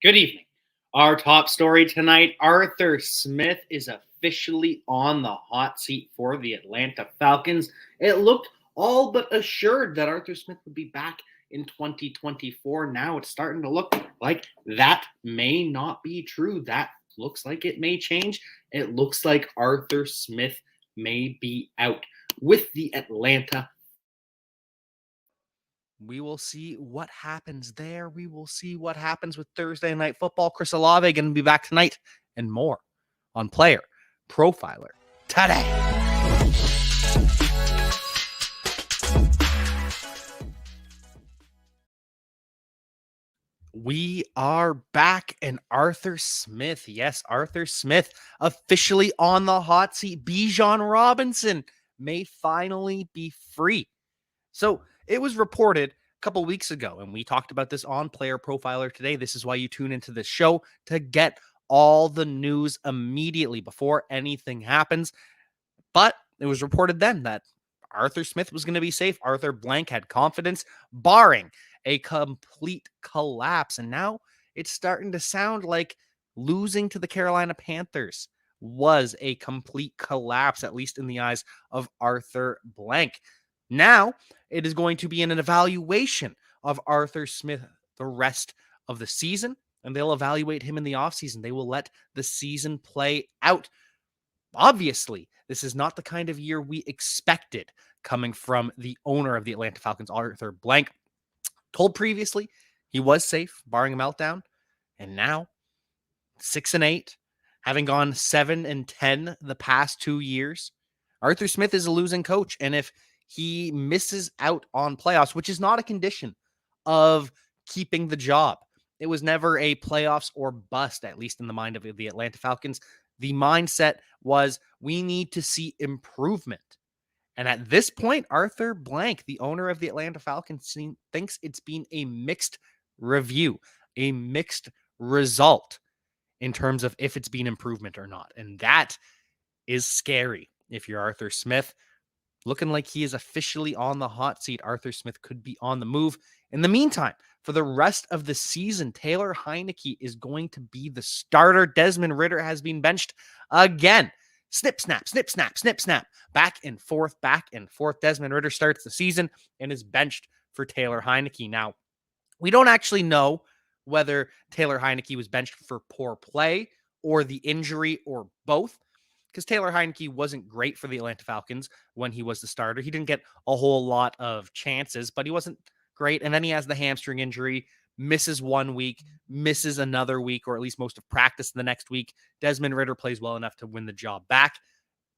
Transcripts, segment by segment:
Good evening. Our top story tonight, Arthur Smith is officially on the hot seat for the Atlanta Falcons. It looked all but assured that Arthur Smith would be back in 2024. Now it's starting to look like that may not be true. That looks like it may change. It looks like Arthur Smith may be out with the Atlanta. We will see what happens there. We will see what happens with Thursday Night Football. Chris Olave going to be back tonight and more on Player Profiler Today. We are back, and Arthur Smith, yes, Arthur Smith, officially on the hot seat. Bijan Robinson may finally be free. So it was reported a couple weeks ago, and we talked about this on Player Profiler Today. This is why you tune into this show, to get all the news immediately before anything happens. But it was reported then that Arthur Smith was going to be safe. Arthur Blank had confidence, barring a complete collapse. And now it's starting to sound like losing to the Carolina Panthers was a complete collapse, at least in the eyes of Arthur Blank. Now it is going to be an evaluation of Arthur Smith the rest of the season, and they'll evaluate him in the offseason. They will let the season play out. Obviously, this is not the kind of year we expected coming from the owner of the Atlanta Falcons, Arthur Blank. Told previously he was safe, barring a meltdown, and now 6-8, having gone 7-10 the past 2 years. Arthur Smith is a losing coach, and if he misses out on playoffs, which is not a condition of keeping the job, it was never a playoffs or bust, at least in the mind of the Atlanta Falcons. The mindset was, we need to see improvement. And at this point, Arthur Blank, the owner of the Atlanta Falcons, thinks it's been a mixed review, a mixed result in terms of if it's been improvement or not. And that is scary if you're Arthur Smith. Looking like he is officially on the hot seat. Arthur Smith could be on the move. In the meantime, for the rest of the season, Taylor Heinicke is going to be the starter. Desmond Ridder has been benched again. Snip, snap, snip, snap, snip, snap. Back and forth, back and forth. Desmond Ridder starts the season and is benched for Taylor Heinicke. Now, we don't actually know whether Taylor Heinicke was benched for poor play or the injury or both, because Taylor Heinicke wasn't great for the Atlanta Falcons when he was the starter. He didn't get a whole lot of chances, but he wasn't great. And then he has the hamstring injury, misses 1 week, misses another week, or at least most of practice the next week. Desmond Ridder plays well enough to win the job back,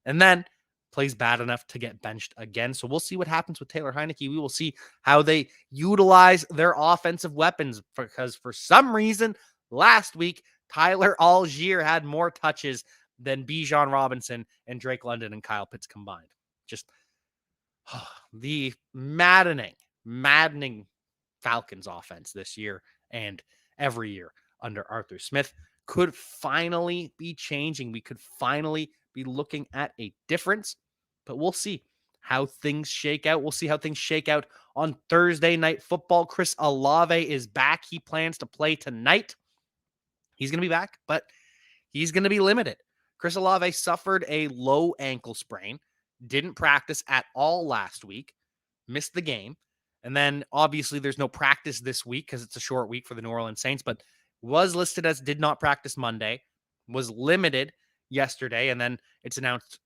and then plays bad enough to get benched again. So we'll see what happens with Taylor Heinicke. We will see how they utilize their offensive weapons, because for some reason last week, Tyler Algier had more touches than Bijan Robinson and Drake London and Kyle Pitts combined. Just the maddening Falcons offense this year and every year under Arthur Smith could finally be changing. We could finally be looking at a difference, but we'll see how things shake out. We'll see how things shake out on Thursday Night Football. Chris Olave is back. He plans to play tonight. He's going to be back, but he's going to be limited. Chris Olave suffered a low ankle sprain, didn't practice at all last week, missed the game. And then obviously there's no practice this week because it's a short week for the New Orleans Saints, but was listed as did not practice Monday, was limited yesterday, and then it's announced,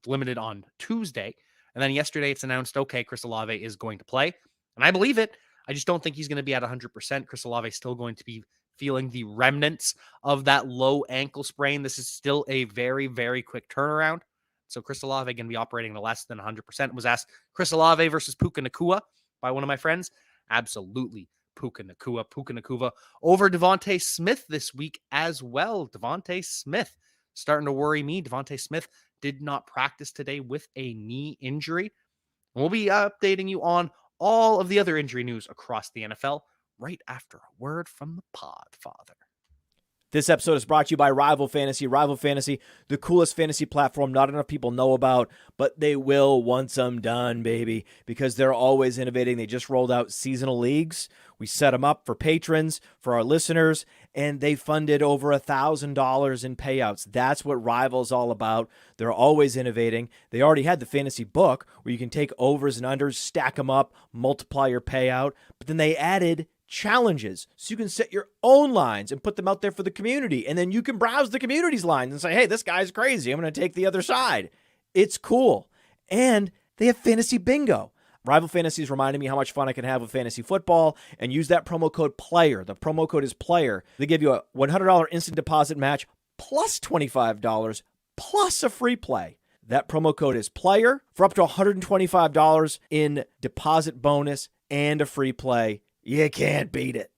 limited on Tuesday. And then yesterday it's announced, okay, Chris Olave is going to play. And I believe it. I just don't think he's going to be at 100%. Chris Olave is still going to be feeling the remnants of that low ankle sprain. This is still a very, very quick turnaround. So Chris Olave going to be operating at less than 100%. Was asked Chris Olave versus Puka Nacua by one of my friends. Absolutely Puka Nacua. Puka Nacua over Devontae Smith this week as well. Devontae Smith starting to worry me. Devontae Smith did not practice today with a knee injury. We'll be updating you on all of the other injury news across the NFL right after a word from the Podfather. This episode is brought to you by Rival Fantasy. Rival Fantasy, the coolest fantasy platform not enough people know about, but they will once I'm done, baby, because they're always innovating. They just rolled out seasonal leagues. We set them up for patrons, for our listeners, and they funded over $1,000 in payouts. That's what Rival's all about. They're always innovating. They already had the fantasy book where you can take overs and unders, stack them up, multiply your payout, but then they added challenges so you can set your own lines and put them out there for the community, and then you can browse the community's lines and say, hey, this guy's crazy, I'm going to take the other side. It's cool. And they have fantasy bingo. Rival Fantasy is reminding me how much fun I can have with fantasy football, and use that promo code PLAYER. The promo code is PLAYER. They give you a $100 instant deposit match plus $25 plus a free play. That promo code is PLAYER for up to $125 in deposit bonus and a free play. You can't beat it.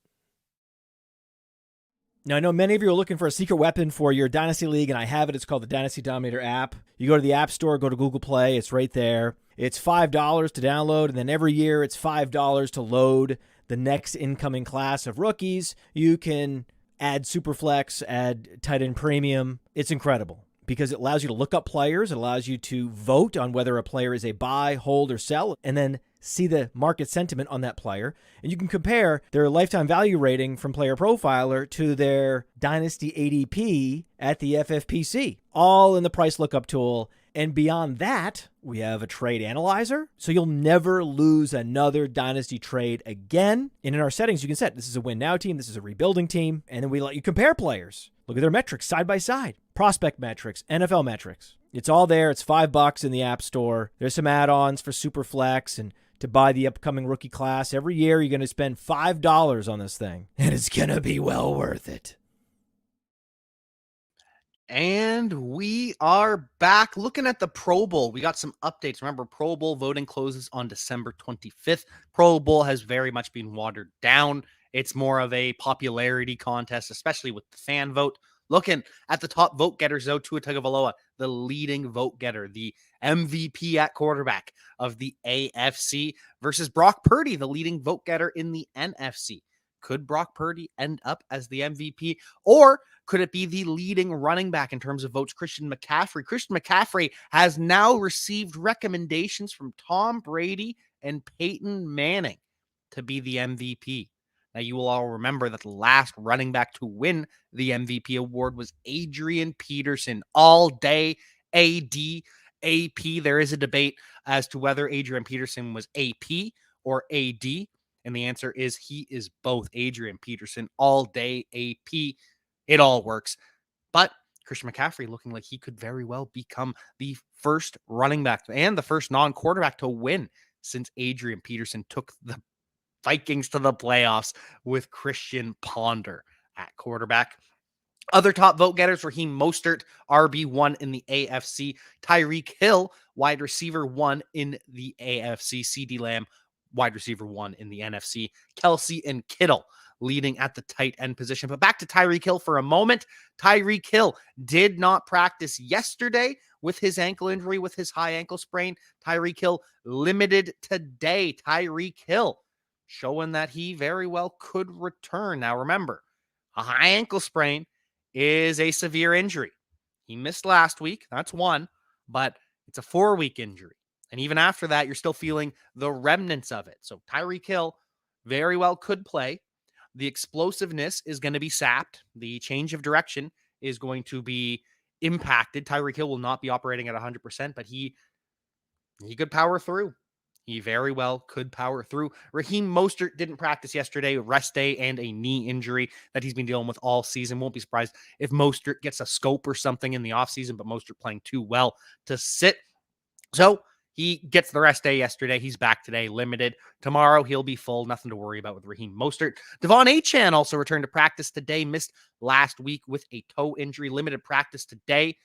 Now, I know many of you are looking for a secret weapon for your Dynasty League, and I have it. It's called the Dynasty Dominator app. You go to the App Store, go to Google Play. It's right there. It's $5 to download, and then every year it's $5 to load the next incoming class of rookies. You can add Superflex, add tight end premium. It's incredible because it allows you to look up players. It allows you to vote on whether a player is a buy, hold, or sell, and then see the market sentiment on that player. And you can compare their lifetime value rating from PlayerProfiler to their Dynasty ADP at the FFPC, all in the price lookup tool. And beyond that, we have a trade analyzer, so you'll never lose another Dynasty trade again. And in our settings, you can set this is a win now team, this is a rebuilding team, and then we let you compare players. Look at their metrics side by side, prospect metrics, NFL metrics. It's all there. It's $5 in the App Store. There's some add-ons for Superflex and to buy the upcoming rookie class. Every year, you're going to spend $5 on this thing, and it's going to be well worth it. And we are back looking at the Pro Bowl. We got some updates. Remember, Pro Bowl voting closes on December 25th. Pro Bowl has very much been watered down. It's more of a popularity contest, especially with the fan vote. Looking at the top vote getters, though, Tua Tagovailoa, the leading vote getter, the MVP at quarterback of the AFC, versus Brock Purdy, the leading vote getter in the NFC. Could Brock Purdy end up as the MVP, or could it be the leading running back in terms of votes, Christian McCaffrey? Christian McCaffrey has now received recommendations from Tom Brady and Peyton Manning to be the MVP. Now, you will all remember that the last running back to win the MVP award was Adrian Peterson. All day, AD, AP. There is a debate as to whether Adrian Peterson was AP or AD. And the answer is he is both. Adrian Peterson, all day, AP. It all works. But Christian McCaffrey looking like he could very well become the first running back and the first non-quarterback to win since Adrian Peterson took the Vikings to the playoffs with Christian Ponder at quarterback. Other top vote getters, Raheem Mostert, RB1 in the AFC. Tyreek Hill, wide receiver 1 in the AFC. CeeDee Lamb, wide receiver 1 in the NFC. Kelsey and Kittle leading at the tight end position. But back to Tyreek Hill for a moment. Tyreek Hill did not practice yesterday with his ankle injury, with his high ankle sprain. Tyreek Hill limited today. Tyreek Hill showing that he very well could return. Now, remember, a high ankle sprain is a severe injury. He missed last week. That's one, but it's a 4-week injury. And even after that, you're still feeling the remnants of it. So Tyreek Hill very well could play. The explosiveness is going to be sapped. The change of direction is going to be impacted. Tyreek Hill will not be operating at 100%, but he could power through. He very well could power through. Raheem Mostert didn't practice yesterday, rest day and a knee injury that he's been dealing with all season. Won't be surprised if Mostert gets a scope or something in the offseason, but Mostert playing too well to sit. So he gets the rest day yesterday. He's back today, limited. Tomorrow, he'll be full. Nothing to worry about with Raheem Mostert. Devon Achane also returned to practice today. Missed last week with a toe injury. Limited practice today.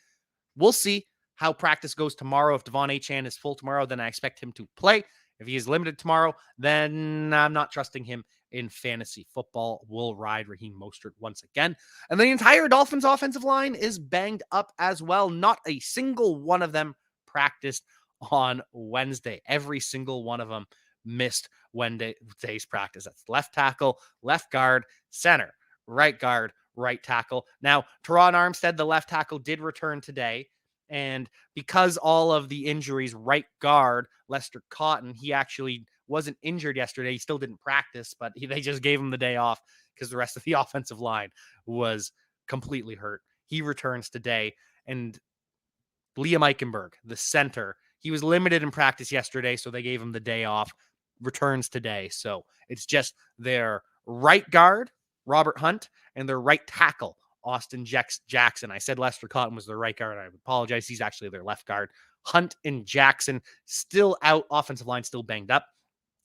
We'll see how practice goes tomorrow. If Devon Achane is full tomorrow, then I expect him to play. If he is limited tomorrow, then I'm not trusting him in fantasy football. We'll ride Raheem Mostert once again. And the entire Dolphins offensive line is banged up as well. Not a single one of them practiced on Wednesday. Every single one of them missed Wednesday's practice. That's left tackle, left guard, center, right guard, right tackle. Now, Teron Armstead, the left tackle, did return today. And because all of the injuries, right guard, Lester Cotton, he actually wasn't injured yesterday. He still didn't practice, but they just gave him the day off because the rest of the offensive line was completely hurt. He returns today. And Liam Eichenberg, the center, he was limited in practice yesterday, so they gave him the day off, returns today. So it's just their right guard, Robert Hunt, and their right tackle, Austin Jackson. I said Lester Cotton was their right guard. I apologize. He's actually their left guard. Hunt and Jackson still out. Offensive line still banged up.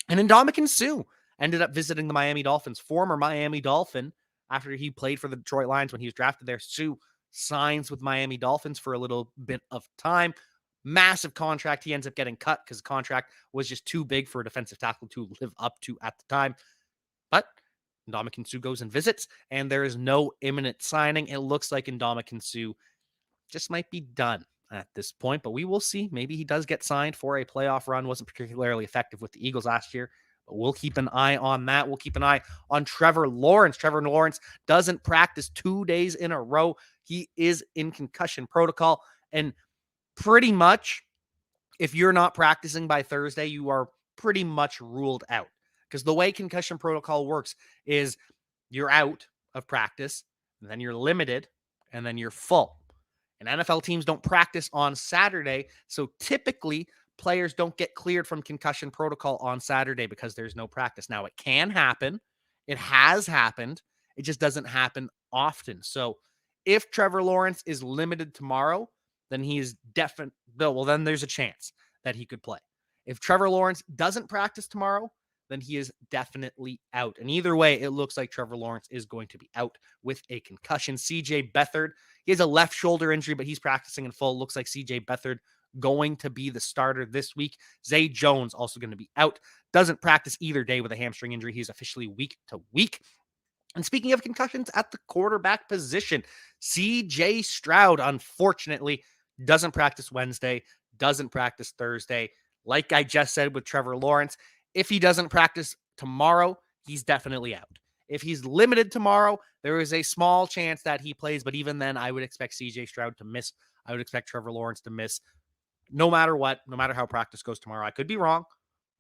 And Ndamukong Suh ended up visiting the Miami Dolphins, former Miami Dolphin, after he played for the Detroit Lions when he was drafted there. Suh signs with Miami Dolphins for a little bit of time. Massive contract. He ends up getting cut because the contract was just too big for a defensive tackle to live up to at the time. But Ndamukong Suh goes and visits, and there is no imminent signing. It looks like Ndamukong Suh just might be done at this point, but we will see. Maybe he does get signed for a playoff run. Wasn't particularly effective with the Eagles last year, but we'll keep an eye on that. We'll keep an eye on Trevor Lawrence. Trevor Lawrence doesn't practice 2 days in a row. He is in concussion protocol, and pretty much if you're not practicing by Thursday, you are pretty much ruled out. Because the way concussion protocol works is you're out of practice, and then you're limited, and then you're full. And NFL teams don't practice on Saturday, so typically players don't get cleared from concussion protocol on Saturday because there's no practice. Now, it can happen. It has happened. It just doesn't happen often. So if Trevor Lawrence is limited tomorrow, then he is definitely, well, then there's a chance that he could play. If Trevor Lawrence doesn't practice tomorrow, then he is definitely out. And either way, it looks like Trevor Lawrence is going to be out with a concussion. CJ Beathard, he has a left shoulder injury, but he's practicing in full. Looks like CJ Beathard going to be the starter this week. Zay Jones also going to be out. Doesn't practice either day with a hamstring injury. He's officially week to week. And speaking of concussions at the quarterback position, CJ Stroud, unfortunately, doesn't practice Wednesday, doesn't practice Thursday. Like I just said with Trevor Lawrence, if he doesn't practice tomorrow, he's definitely out. If he's limited tomorrow, there is a small chance that he plays, but even then, I would expect CJ Stroud to miss. I would expect Trevor Lawrence to miss no matter what, no matter how practice goes tomorrow. I could be wrong,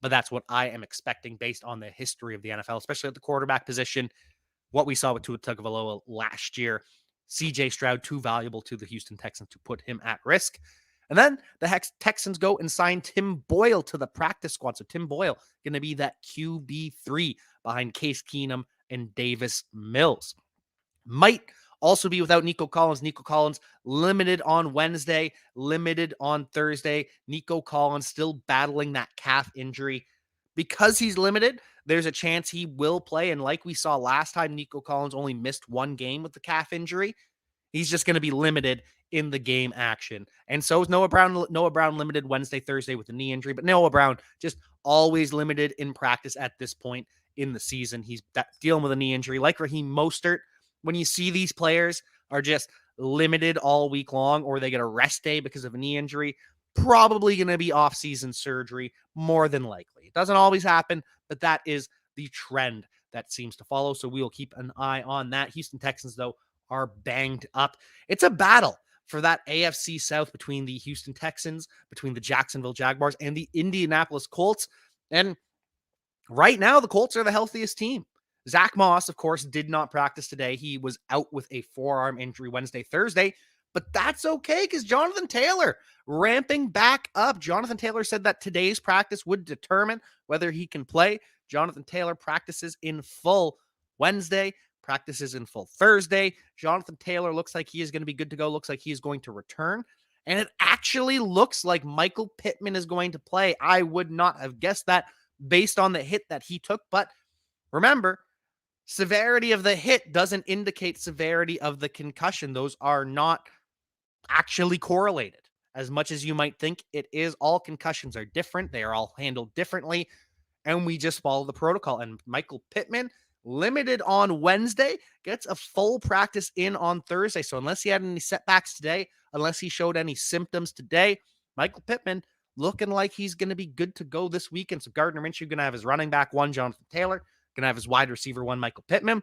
but that's what I am expecting based on the history of the NFL, especially at the quarterback position. What we saw with Tua Tagovailoa last year, CJ Stroud too valuable to the Houston Texans to put him at risk. And then the Texans go and sign Tim Boyle to the practice squad. So Tim Boyle going to be that QB3 behind Case Keenum and Davis Mills. Might also be without Nico Collins. Nico Collins limited on Wednesday, limited on Thursday. Nico Collins still battling that calf injury. Because he's limited, there's a chance he will play. And like we saw last time, Nico Collins only missed one game with the calf injury. He's just going to be limited in the game action. And so is Noah Brown. Noah Brown limited Wednesday, Thursday with a knee injury, but Noah Brown just always limited in practice at this point in the season. He's dealing with a knee injury like Raheem Mostert. When you see these players are just limited all week long, or they get a rest day because of a knee injury, probably going to be off-season surgery, more than likely. It doesn't always happen, but that is the trend that seems to follow. So we will keep an eye on that. Houston Texans, though, are banged up. It's a battle for that AFC South between the Houston Texans, between the Jacksonville Jaguars, and the Indianapolis Colts. And right now, the Colts are the healthiest team. Zach Moss, of course, did not practice today. He was out with a forearm injury Wednesday, Thursday, but that's okay because Jonathan Taylor ramping back up. Jonathan Taylor said that today's practice would determine whether he can play. Jonathan Taylor practices in full Wednesday, practices in full Thursday. Jonathan Taylor looks like he is going to be good to go. Looks like he is going to return. And it actually looks like Michael Pittman is going to play. I would not have guessed that based on the hit that he took. But remember, severity of the hit doesn't indicate severity of the concussion. Those are not actually correlated as much as you might think it is. All concussions are different. They are all handled differently. And we just follow the protocol. And Michael Pittman, limited on Wednesday, gets a full practice in on Thursday. So unless he had any setbacks today, unless he showed any symptoms today, Michael Pittman looking like he's going to be good to go this weekend. So Gardner Minshew going to have his running back one, Jonathan Taylor, going to have his wide receiver one, Michael Pittman.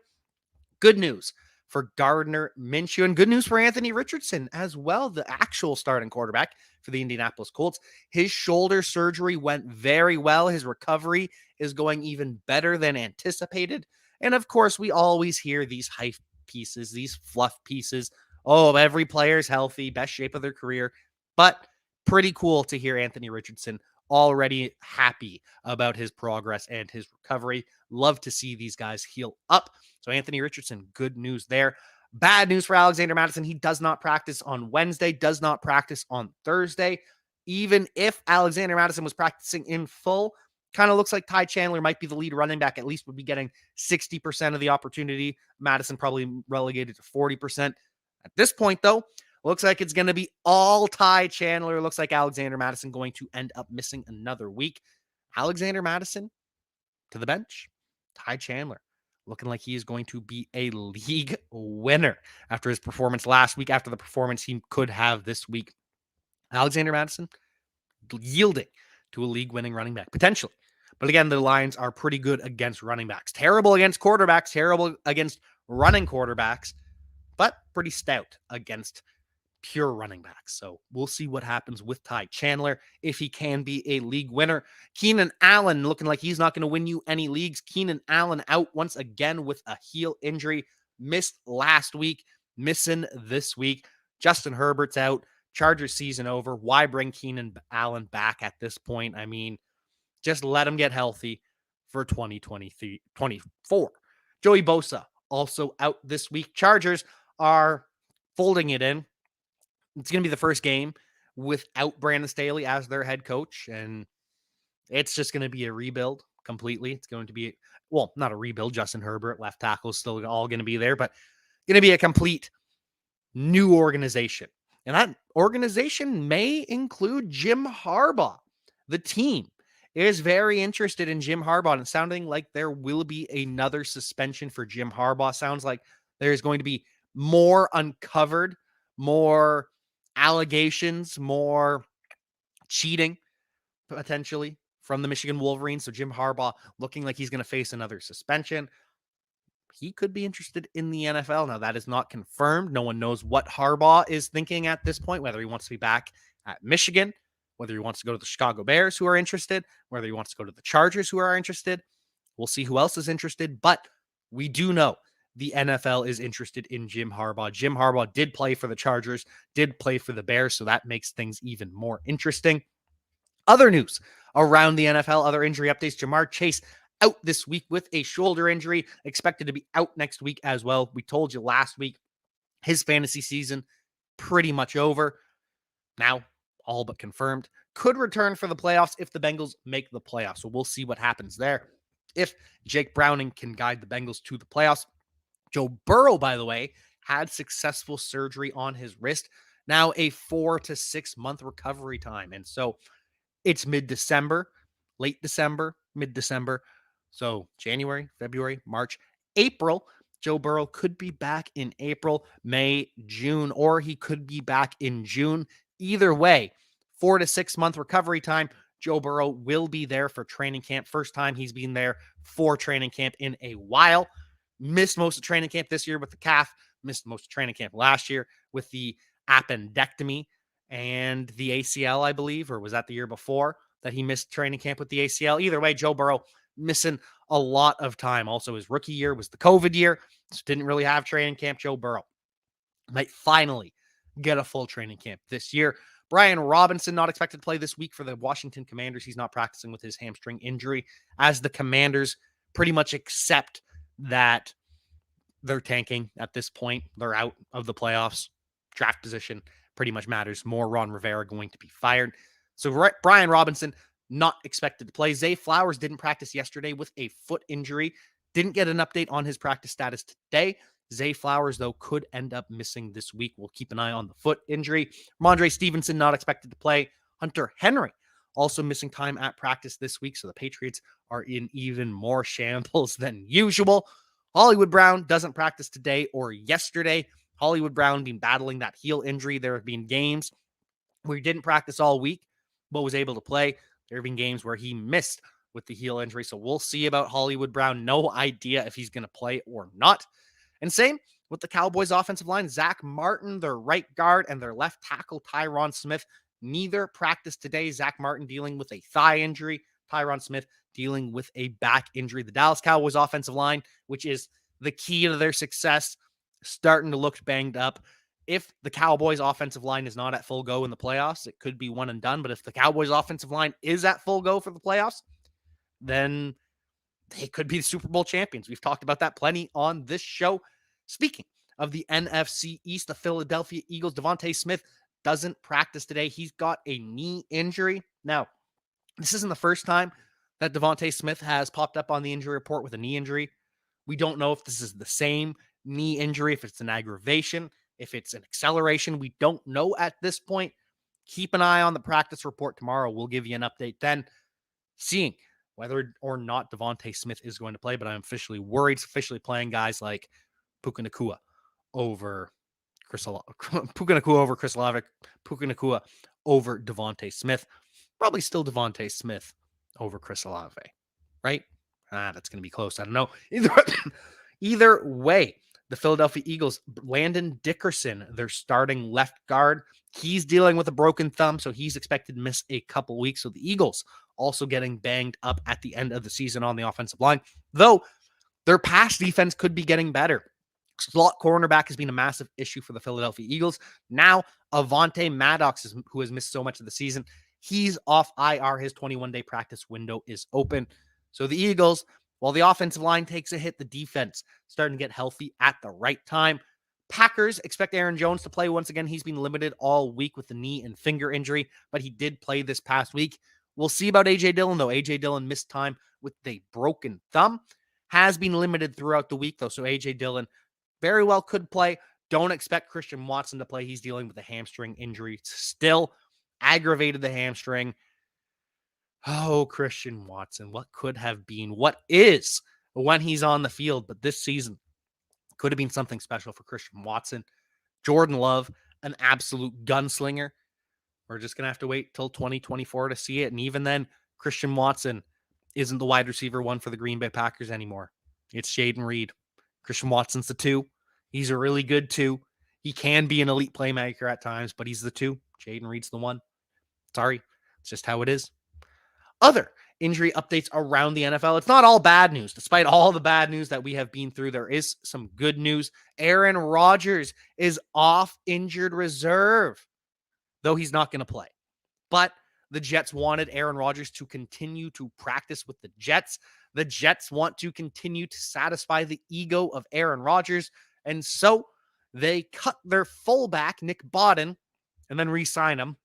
Good news for Gardner Minshew. And good news for Anthony Richardson as well, the actual starting quarterback for the Indianapolis Colts. His shoulder surgery went very well. His recovery is going even better than anticipated. And of course, we always hear these hype pieces, these fluff pieces. Oh, every player's healthy, best shape of their career. But pretty cool to hear Anthony Richardson already happy about his progress and his recovery. Love to see these guys heal up. So Anthony Richardson, good news there. Bad news for Alexander Mattison. He does not practice on Wednesday, does not practice on Thursday. Even if Alexander Mattison was practicing in full, kind of looks like Ty Chandler might be the lead running back, at least would be getting 60% of the opportunity. Madison probably relegated to 40%. At this point, though, looks like it's going to be all Ty Chandler. Looks like Alexander Mattison going to end up missing another week. Alexander Mattison to the bench. Ty Chandler looking like he is going to be a league winner after his performance last week, after the performance he could have this week. Alexander Mattison yielding to a league-winning running back, potentially. But again, the Lions are pretty good against running backs. Terrible against quarterbacks, terrible against running quarterbacks, but pretty stout against pure running backs. So we'll see what happens with Ty Chandler if he can be a league winner. Keenan Allen looking like he's not going to win you any leagues. Keenan Allen out once again with a heel injury. Missed last week, missing this week. Justin Herbert's out. Chargers season over. Why bring Keenan Allen back at this point? I mean, just let him get healthy for 2024. Joey Bosa also out this week. Chargers are folding it in. It's going to be the first game without Brandon Staley as their head coach, and it's just going to be a rebuild completely. It's going to be, well, not a rebuild. Justin Herbert, left tackle, is still all going to be there, but going to be a complete new organization. And that organization may include Jim Harbaugh. The team is very interested in Jim Harbaugh, and it's sounding like there will be another suspension for Jim Harbaugh. Sounds like there's going to be more uncovered, more allegations, more cheating potentially from the Michigan Wolverines. So Jim Harbaugh looking like he's going to face another suspension. He could be interested in the NFL. Now, that is not confirmed. No one knows what Harbaugh is thinking at this point, whether he wants to be back at Michigan, whether he wants to go to the Chicago Bears, who are interested, whether he wants to go to the Chargers, who are interested. We'll see who else is interested, but we do know the NFL is interested in Jim Harbaugh. Jim Harbaugh did play for the Chargers, did play for the Bears, so that makes things even more interesting. Other news around the NFL, other injury updates. Jamar Chase out this week with a shoulder injury, expected to be out next week as well. We told you last week, his fantasy season pretty much over. Now, all but confirmed. Could return for the playoffs if the Bengals make the playoffs. So we'll see what happens there. If Jake Browning can guide the Bengals to the playoffs. Joe Burrow, by the way, had successful surgery on his wrist. Now a 4 to 6 month recovery time. And so it's mid-December, late December, mid-December. So January, February, March, April. Joe Burrow could be back in April, May, June, or he could be back in June. Either way, 4 to 6 month recovery time. Joe Burrow will be there for training camp. First time he's been there for training camp in a while. Missed most of training camp this year with the calf. Missed most of training camp last year with the appendectomy and the ACL, I believe, or was that the year before that he missed training camp with the ACL? Either way, Joe Burrow missing a lot of time. Also, his rookie year was the COVID year, so didn't really have training camp. Joe Burrow might finally get a full training camp this year. Brian Robinson not expected to play this week for the Washington Commanders. He's not practicing with his hamstring injury, as the Commanders pretty much accept that they're tanking at this point. They're out of the playoffs. Draft position pretty much matters more. Ron Rivera going to be fired. So Brian Robinson not expected to play. Zay Flowers didn't practice yesterday with a foot injury. Didn't get an update on his practice status today. Zay Flowers, though, could end up missing this week. We'll keep an eye on the foot injury. Ramondre Stevenson not expected to play. Hunter Henry also missing time at practice this week. So the Patriots are in even more shambles than usual. Hollywood Brown doesn't practice today or yesterday. Hollywood Brown been battling that heel injury. There have been games where he didn't practice all week, but was able to play. There have been games where he missed with the heel injury. So we'll see about Hollywood Brown. No idea if he's going to play or not. And same with the Cowboys offensive line. Zach Martin, their right guard, and their left tackle, Tyron Smith, neither practiced today. Zach Martin dealing with a thigh injury. Tyron Smith dealing with a back injury. The Dallas Cowboys offensive line, which is the key to their success, starting to look banged up. If the Cowboys offensive line is not at full go in the playoffs, it could be one and done. But if the Cowboys offensive line is at full go for the playoffs, then they could be the Super Bowl champions. We've talked about that plenty on this show. Speaking of the NFC East, the Philadelphia Eagles, Devontae Smith doesn't practice today. He's got a knee injury. Now, this isn't the first time that Devontae Smith has popped up on the injury report with a knee injury. We don't know if this is the same knee injury, if it's an aggravation, if it's an acceleration. We don't know at this point. Keep an eye on the practice report tomorrow. We'll give you an update then, seeing whether or not Devontae Smith is going to play. But I'm officially worried. He's officially playing guys like Puka Nacua over Chris Olave, Puka Nacua over Devontae Smith. Probably still Devontae Smith over Chris Olave, right? That's going to be close. I don't know. Either way, the Philadelphia Eagles, Landon Dickerson, their starting left guard, he's dealing with a broken thumb, so he's expected to miss a couple weeks. So the Eagles also getting banged up at the end of the season on the offensive line, though their pass defense could be getting better. Slot cornerback has been a massive issue for the Philadelphia Eagles. Now, Avonte Maddox, who has missed so much of the season, he's off IR. His 21-day practice window is open. So the Eagles, while the offensive line takes a hit, the defense starting to get healthy at the right time. Packers expect Aaron Jones to play once again. He's been limited all week with the knee and finger injury, but he did play this past week. We'll see about A.J. Dillon, though. A.J. Dillon missed time with a broken thumb. Has been limited throughout the week, though, so A.J. Dillon very well could play. Don't expect Christian Watson to play. He's dealing with a hamstring injury still. Aggravated the hamstring. Oh, Christian Watson, what could have been, what is when he's on the field, but this season could have been something special for Christian Watson. Jordan Love, an absolute gunslinger. We're just going to have to wait till 2024 to see it. And even then, Christian Watson isn't the wide receiver one for the Green Bay Packers anymore. It's Jaden Reed. Christian Watson's the 2. He's a really good 2. He can be an elite playmaker at times, but he's the 2. Jaden Reed's the 1. Sorry, it's just how it is. Other injury updates around the NFL. It's not all bad news. Despite all the bad news that we have been through, there is some good news. Aaron Rodgers is off injured reserve, though he's not going to play. But the Jets wanted Aaron Rodgers to continue to practice with the Jets. The Jets want to continue to satisfy the ego of Aaron Rodgers, and so they cut their fullback, Nick Bodden, and then re-sign him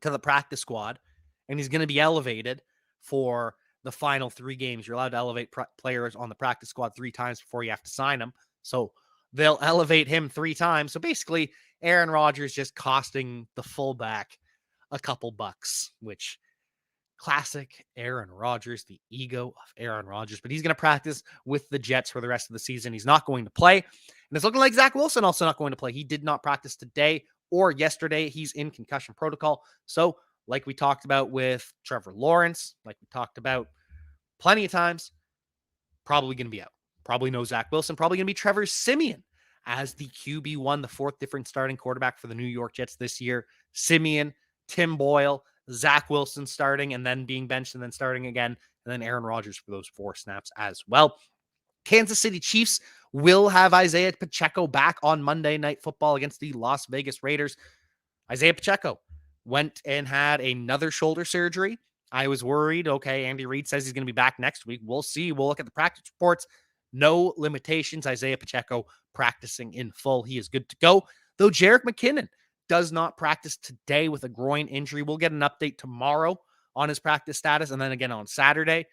to the practice squad, and he's going to be elevated for the final 3 games. You're allowed to elevate players on the practice squad 3 times before you have to sign them, so they'll elevate him 3 times. So basically, Aaron Rodgers just costing the fullback a couple bucks, which classic Aaron Rodgers, the ego of Aaron Rodgers. But he's going to practice with the Jets for the rest of the season. He's not going to play. And it's looking like Zach Wilson also not going to play. He did not practice today or yesterday. He's in concussion protocol. So like we talked about with Trevor Lawrence, like we talked about plenty of times, probably going to be out. Probably no Zach Wilson. Probably going to be Trevor Siemian as the QB1, the 4th different starting quarterback for the New York Jets this year. Siemian, Tim Boyle, Zach Wilson starting and then being benched and then starting again, and then Aaron Rodgers for those 4 snaps as well. Kansas City Chiefs will have Isiah Pacheco back on Monday Night Football against the Las Vegas Raiders. Isiah Pacheco went and had another shoulder surgery. I was worried. Okay, Andy Reid says he's going to be back next week. We'll see. We'll look at the practice reports. No limitations. Isiah Pacheco practicing in full. He is good to go. Though Jerick McKinnon does not practice today with a groin injury. We'll get an update tomorrow on his practice status and then again on Saturday.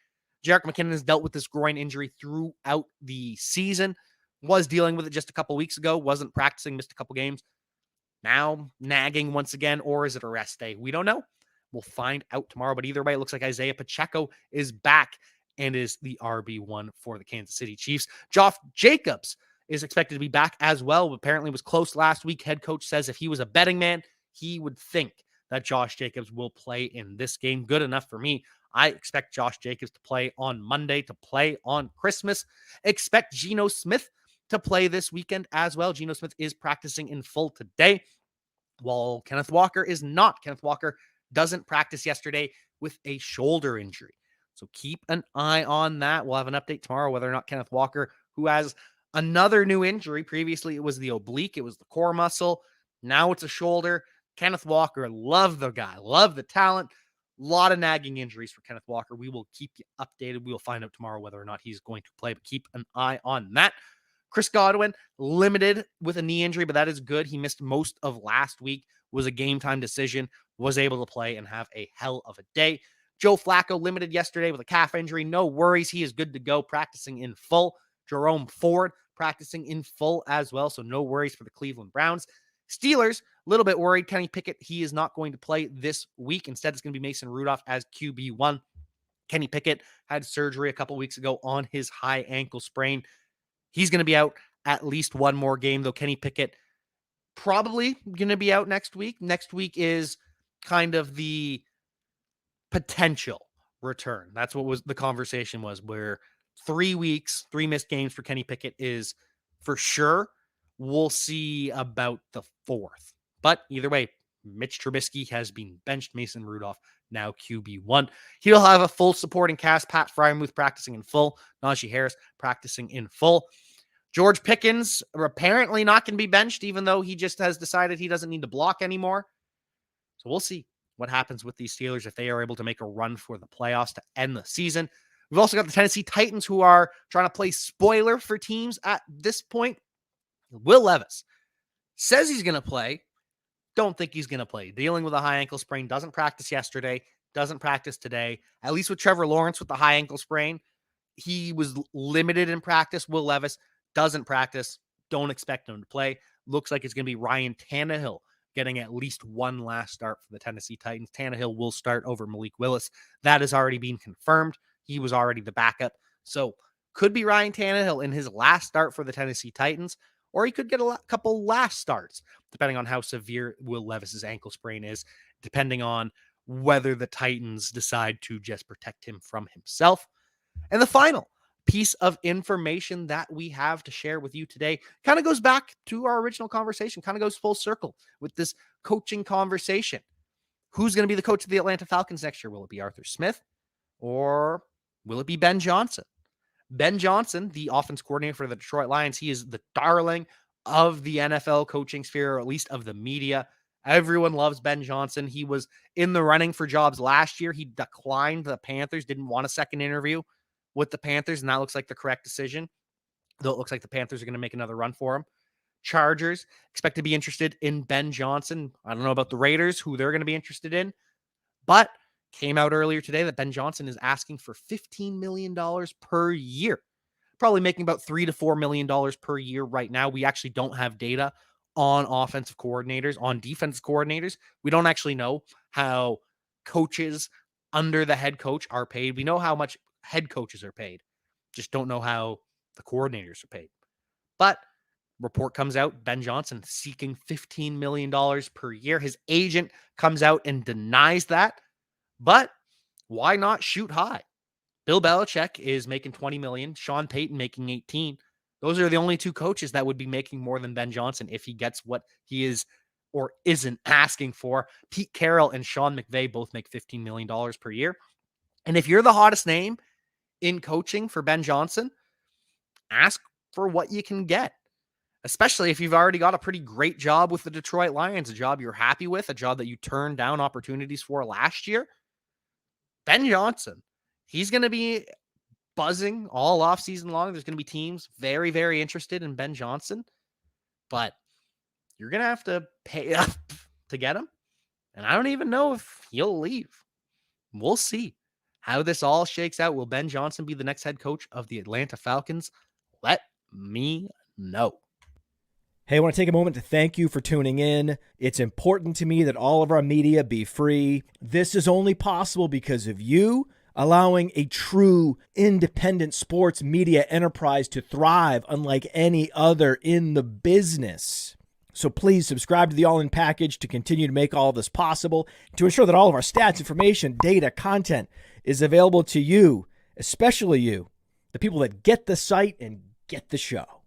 Jerick McKinnon has dealt with this groin injury throughout the season. Was dealing with it just a couple weeks ago. Wasn't practicing, missed a couple games. Now nagging once again, or is it a rest day? We don't know. We'll find out tomorrow. But either way, it looks like Isiah Pacheco is back and is the RB1 for the Kansas City Chiefs. Josh Jacobs is expected to be back as well. Apparently was close last week. Head coach says if he was a betting man, he would think that Josh Jacobs will play in this game. Good enough for me. I expect Josh Jacobs to play on Monday, to play on Christmas. Expect Geno Smith to play this weekend as well. Geno Smith is practicing in full today, while Kenneth Walker is not. Kenneth Walker doesn't practice yesterday with a shoulder injury. So keep an eye on that. We'll have an update tomorrow whether or not Kenneth Walker, who has another new injury. Previously, it was the oblique. It was the core muscle. Now it's a shoulder. Kenneth Walker, love the guy. Love the talent. A lot of nagging injuries for Kenneth Walker. We will keep you updated. We will find out tomorrow whether or not he's going to play, but keep an eye on that. Chris Godwin, limited with a knee injury, but that is good. He missed most of last week, was a game-time decision, was able to play and have a hell of a day. Joe Flacco, limited yesterday with a calf injury. No worries. He is good to go, practicing in full. Jerome Ford, practicing in full as well, so no worries for the Cleveland Browns. Steelers, a little bit worried. Kenny Pickett, he is not going to play this week. Instead, it's going to be Mason Rudolph as QB1. Kenny Pickett had surgery a couple weeks ago on his high ankle sprain. He's going to be out at least one more game, though. Kenny Pickett probably going to be out next week. Next week is kind of the potential return. That's what was the conversation was, where 3 weeks, 3 missed games for Kenny Pickett is for sure. We'll see about the 4th. But either way, Mitch Trubisky has been benched. Mason Rudolph now QB1. He'll have a full supporting cast. Pat Fryermuth practicing in full. Najee Harris practicing in full. George Pickens are apparently not going to be benched, even though he just has decided he doesn't need to block anymore. So we'll see what happens with these Steelers if they are able to make a run for the playoffs to end the season. We've also got the Tennessee Titans, who are trying to play spoiler for teams at this point. Will Levis says he's going to play. Don't think he's going to play. Dealing with a high ankle sprain. Doesn't practice yesterday. Doesn't practice today. At least with Trevor Lawrence with the high ankle sprain, he was limited in practice. Will Levis doesn't practice. Don't expect him to play. Looks like it's going to be Ryan Tannehill getting at least one last start for the Tennessee Titans. Tannehill will start over Malik Willis. That has already been confirmed. He was already the backup. So could be Ryan Tannehill in his last start for the Tennessee Titans, or he could get a couple last starts, depending on how severe Will Levis's ankle sprain is, depending on whether the Titans decide to just protect him from himself. And the final piece of information that we have to share with you today kind of goes back to our original conversation, kind of goes full circle with this coaching conversation. Who's going to be the coach of the Atlanta Falcons next year? Will it be Arthur Smith, or will it be Ben Johnson? Ben Johnson, the offense coordinator for the Detroit Lions, he is the darling of the NFL coaching sphere, or at least of the media. Everyone loves Ben Johnson. He was in the running for jobs last year. He declined the Panthers, didn't want a second interview with the Panthers, and that looks like the correct decision, though it looks like the Panthers are going to make another run for him. Chargers expect to be interested in Ben Johnson. I don't know about the Raiders, who they're going to be interested in, but came out earlier today that Ben Johnson is asking for $15 million per year, probably making about $3 to $4 million per year right now. We actually don't have data on offensive coordinators, on defensive coordinators. We don't actually know how coaches under the head coach are paid. We know how much head coaches are paid, just don't know how the coordinators are paid. But report comes out, Ben Johnson seeking $15 million per year. His agent comes out and denies that. But why not shoot high? Bill Belichick is making $20 million. Sean Payton making $18 million. Those are the only two coaches that would be making more than Ben Johnson if he gets what he is or isn't asking for. Pete Carroll and Sean McVay both make $15 million per year. And if you're the hottest name in coaching for Ben Johnson, ask for what you can get, especially if you've already got a pretty great job with the Detroit Lions, a job you're happy with, a job that you turned down opportunities for last year. Ben Johnson, he's going to be buzzing all offseason long. There's going to be teams very, very interested in Ben Johnson, but you're going to have to pay up to get him. And I don't even know if he'll leave. We'll see how this all shakes out. Will Ben Johnson be the next head coach of the Atlanta Falcons? Let me know. Hey, I want to take a moment to thank you for tuning in. It's important to me that all of our media be free. This is only possible because of you allowing a true independent sports media enterprise to thrive unlike any other in the business. So please subscribe to the All In Package to continue to make all of this possible, to ensure that all of our stats, information, data, content is available to you, especially you, the people that get the site and get the show.